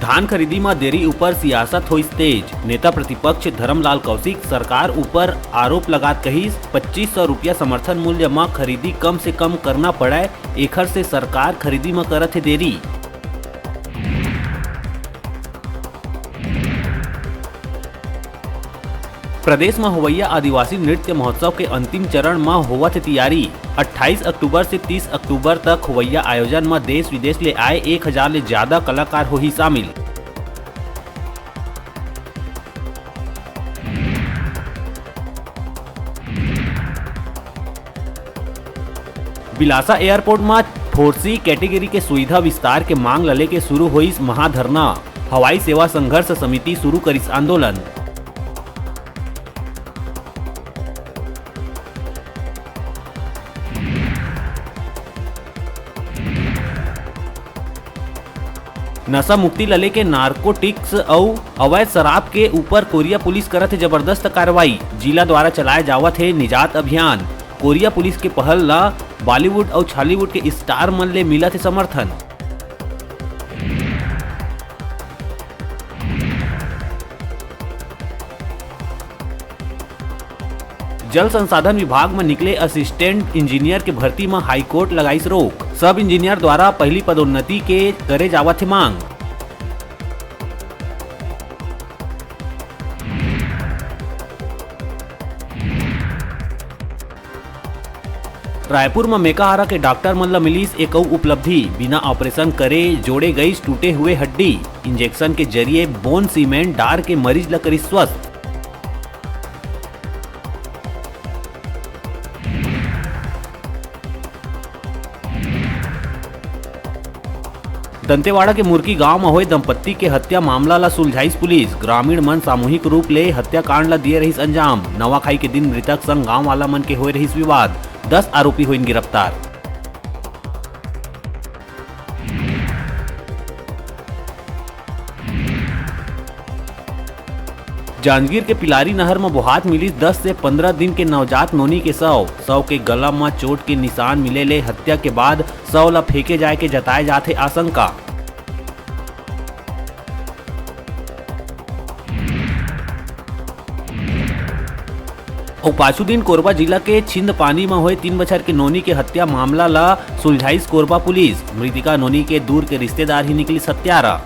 धान खरीदी में देरी ऊपर सियासत हुई तेज। नेता प्रतिपक्ष धर्मलाल कौशिक सरकार ऊपर आरोप लगात कहिस 2500 रुपया समर्थन मूल्य में खरीदी कम से कम करना पड़े, एखर से सरकार खरीदी में करत है देरी। प्रदेश में होवैया आदिवासी नृत्य महोत्सव के अंतिम चरण में होवत तैयारी। 28 अक्टूबर से 30 अक्टूबर तक होवैया आयोजन में देश विदेश ले आए 1000 ले ज्यादा कलाकार हो ही शामिल। बिलासा एयरपोर्ट में 4C कैटेगरी के सुविधा विस्तार के मांग लले के शुरू हुई महाधरना। हवाई सेवा संघर्ष समिति शुरू करिस आंदोलन। नशा मुक्ति लले के नार्कोटिक्स और अवैध शराब के ऊपर कोरिया पुलिस करत है जबरदस्त कार्रवाई। जिला द्वारा चलाए जावत है निजात अभियान। कोरिया पुलिस के पहल ला बॉलीवुड और छॉलीवुड के स्टार मन ले मिला थे समर्थन। जल संसाधन विभाग में निकले असिस्टेंट इंजीनियर के भर्ती में हाईकोर्ट लगाइस रोक। सब इंजीनियर द्वारा पहली पदोन्नति के करे जावत है मांग। रायपुर में मेकाहारा के डॉक्टर मन ला मिलीस एक उपलब्धि। बिना ऑपरेशन करे जोड़े गई टूटे हुए हड्डी। इंजेक्शन के जरिए बोन सीमेंट डार के मरीज ला करी स्वस्थ। दंतेवाड़ा के मुर्की गांव में हुए दंपत्ति के हत्या मामला ला सुलझाइस पुलिस। ग्रामीण मन सामूहिक रूप ले हत्याकांड ला दिए रहिस अंजाम। नवाखाई के दिन मृतक संग गांव वाला मन के हुए रहिस विवाद। 10 आरोपी हुइन गिरफ्तार। जांजगीर के पिलारी नहर में बोहात मिली 10 से 15 दिन के नवजात नोनी के शव के गला में चोट के निशान मिले ले हत्या के बाद शव ला फेंके जाए के जताए जाते आशंका। और पांचों दिन कोरबा जिला के छिंदपानी में हुए 3 बछर के नोनी के हत्या मामला ला सुलझाइस कोरबा पुलिस। मृतिका नोनी के दूर के रिश्तेदार ही निकली हत्यारा।